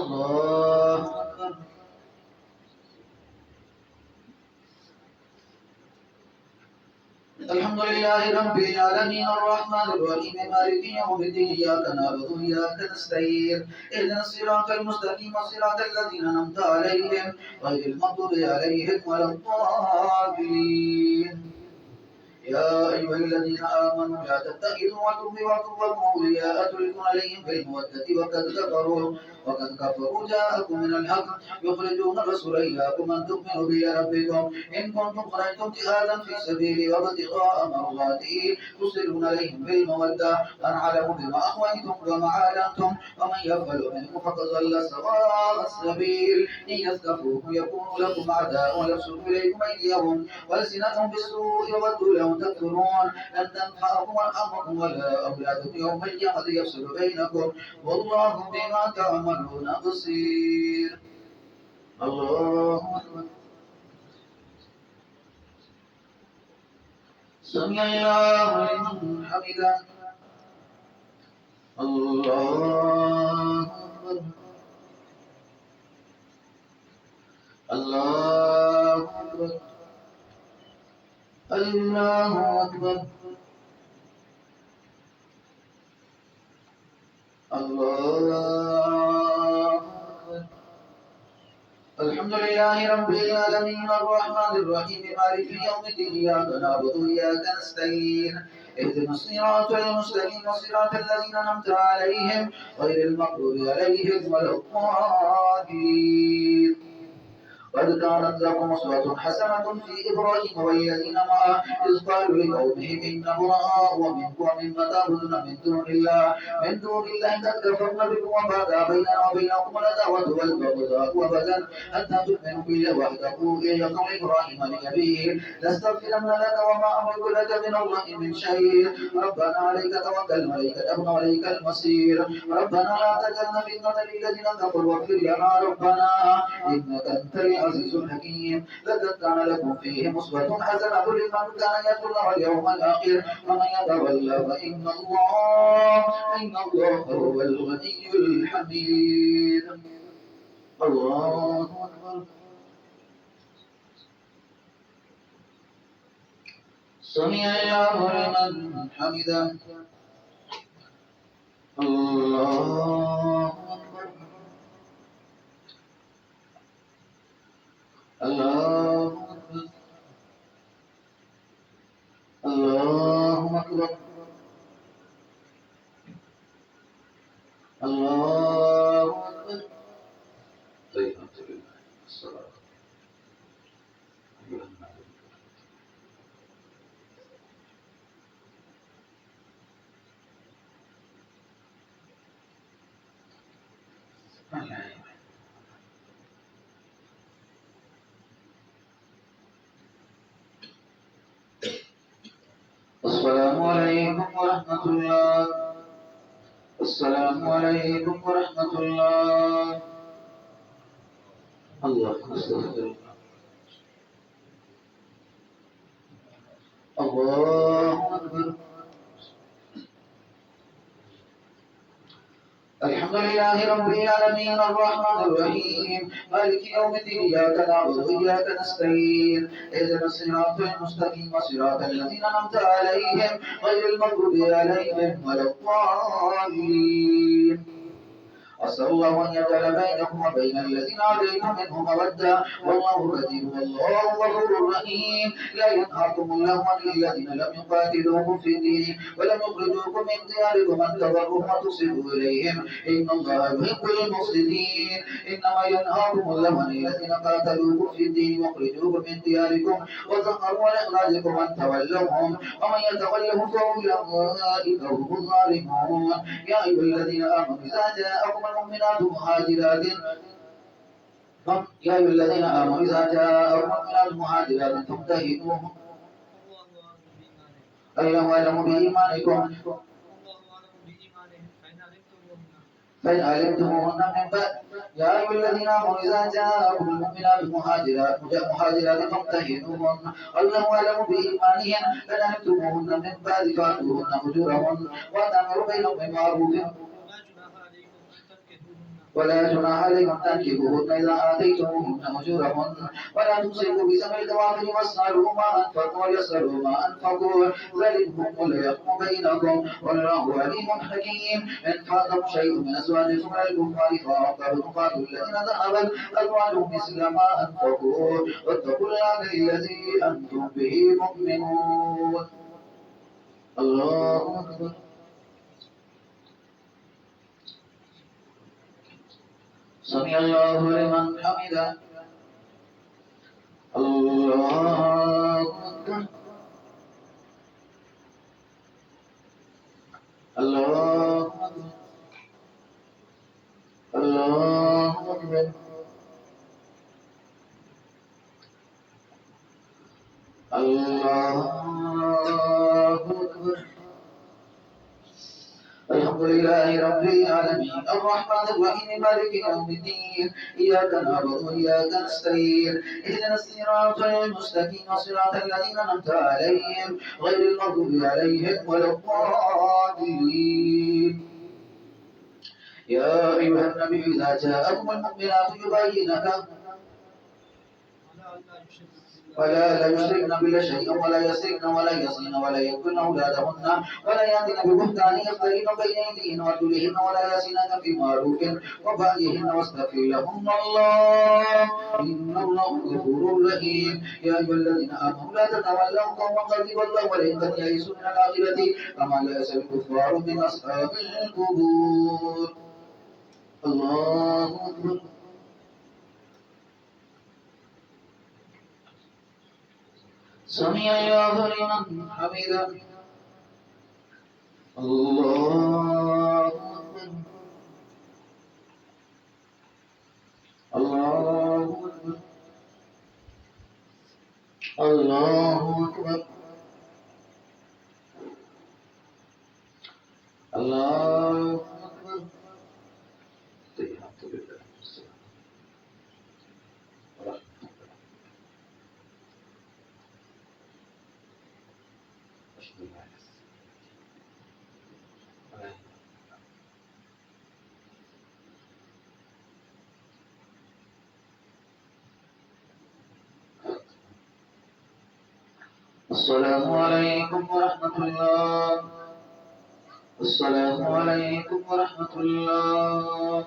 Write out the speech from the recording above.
الله أكبر. الحمد لله رب العالمين الرحمن الرحيم مالك يوم الدين إياك نعبد وإياك نستعين اهدنا الصراط المستقيم صراط الذين أنعمت عليهم غير المغضوب عليهم ولا الضالين. يا أيها الذين آمنوا لا تتخذوا عدوكم أولياء تلقون عليهم بالمودة وقد كفروا جاءكم من الحق يخرجون الرسول إياكم أن تؤمنوا بربكم إن كنتم خرجتم جهادا في سبيلي وابتغاء مرضاتي تصرون عليهم بالمودة أن علموا بما أخويتم وما عالمتم ومن يفعل منكم فقد ضل سواء السبيل إن يثقفوكم يكونوا لكم أعداء ويبسطوا إليكم أيديهم وألسنتهم بالسوء وودوا لو تكفرون لن تنفعكم أرحامكم ولا أولادكم يوم القيامة يفصل بينكم والله بما تعملون بصير. الله أكبر. سمع الله لمن حمده. الله أكبر. الله أكبر. الله أكبر. الله أكبر. الحمد لله رب العالمين الرحمن الرحيم مالك يوم الدين إياك نعبد وإياك نستعين اهدنا الصراط المستقيم صراط الذين أنعمت عليهم غير المغضوب عليهم ولا الضالين. قد كانت لكم أسوة حسنة في إبراهيم والذين معه إذ قالوا لقومهم إنا براء منكم ومما تعبدون من دون الله قد كفرنا بكم وبدا بيننا وبينكم العداوة والبغضاء أبدا حتى تؤمنوا بالله وحده إلى قول إبراهيم لأبيه لاستغفرن لك وما أملك لك من الله من شيء ربنا عليك توكلنا عليك الأمن وعليك المصير ربنا لا تجعلنا فتنة للذين كفروا واغفر لنا ربنا إنك أنت العزيز الحكيم. لقد كان لكم فيهم أسوة حسنة لمن كان يرجو الله واليوم الآخر ومن يتولى فإن الله هو الغني الحميد. الله أكبر. سمع الله لمن حمده. الله أكبر. الله أكبر. الله أكبر. الله أكبر. طيب الصلاة. السلام عليكم ورحمة الله. السلام عليكم ورحمة الله. الله أستغفر الله أكبر. الحمد لله رب العالمين الرحمن الرحيم مالك يوم الدين إياك نعبد وإياك نستعين اهدنا الصراط المستقيم صراط الذين أنعمت عليهم غير المغضوب عليهم ولا الضالين. أسأل الله أن يجعل بينكم وبين الذين عاديتم منهم مودة والله كثير والله غفور رحيم. لا ينهاكم الله عن الذين لم يقاتلوكم في الدين ولم يخرجوكم من دياركم أن تبروهم وتصلوا إليهم إن الله يحب المفسدين. إنما ينهاكم الله عن الذين قاتلوكم في الدين وأخرجوكم من دياركم وظهروا على إخراجكم أن تولوهم ومن يتولهم فأولئك هم الظالمون. يا أيها الذين آمنوا إذا جاءكم المؤمنات مهاجرات تمتهنوهن الله أعلم بإيمانكم فإن علمتموهن من بعد. يا أيها الذين آمنوا إذا جاءكم المؤمنات مهاجرات فامتحنوهن الله أعلم بإيمانهن فإن علمتموهن من بعد فآتوهن أجورهن وأتمروا بينهم بمعروف ولا جناح عليكم تنكحوهن إذا آتيتموهن أجورهن ولا تمسكوا بسبب الكواكب واسألوا ما أنفقوا ويسألوا ما أنفقوا ذلكم وليحكم بينكم والله عليم حكيم إن فاتكم شيء من أزواجكم على الكفار فأعقبتم فاتوا الذين ذهبت أزواجهم مثل ما أنفقوا واتقوا الله الذي أنتم به مؤمنون. الله أكبر. سمع الله لمن حمده. الله أكبر. الله أكبر. الله أكبر. الله أكبر. الحمد لله رب العالمين الرحمن الرحيم مالك يوم الدين إياك نعبد وإياك نستعين اهدنا الصراط المستقيم صراط الذين أنعمت عليهم غير المغضوب عليهم ولا الضالين. يا أيها النبي إذا جاءكم المؤمنات يبينك ولا يشركن بالله شيئا ولا يسرقن ولا يزنين ولا يقتلن أولادهن ولا يأتين ببهتان يفترين بين أيديهن وأرجلهن ولا يأتينك في معروف وبغيهن واستغفر لهن الله إن الله غفور رحيم. يا أيها الذين آمنوا لا تتولوا قوما غضب الله عليهم قد يئسوا من الآخرة كما يئس الكفار من أصحاب القبور. الله أكبر. سمع الله لمن حمده. الله أكبر. الله أكبر. الله أكبر. الله أكبر. السلام عليكم ورحمة الله. السلام عليكم ورحمة الله.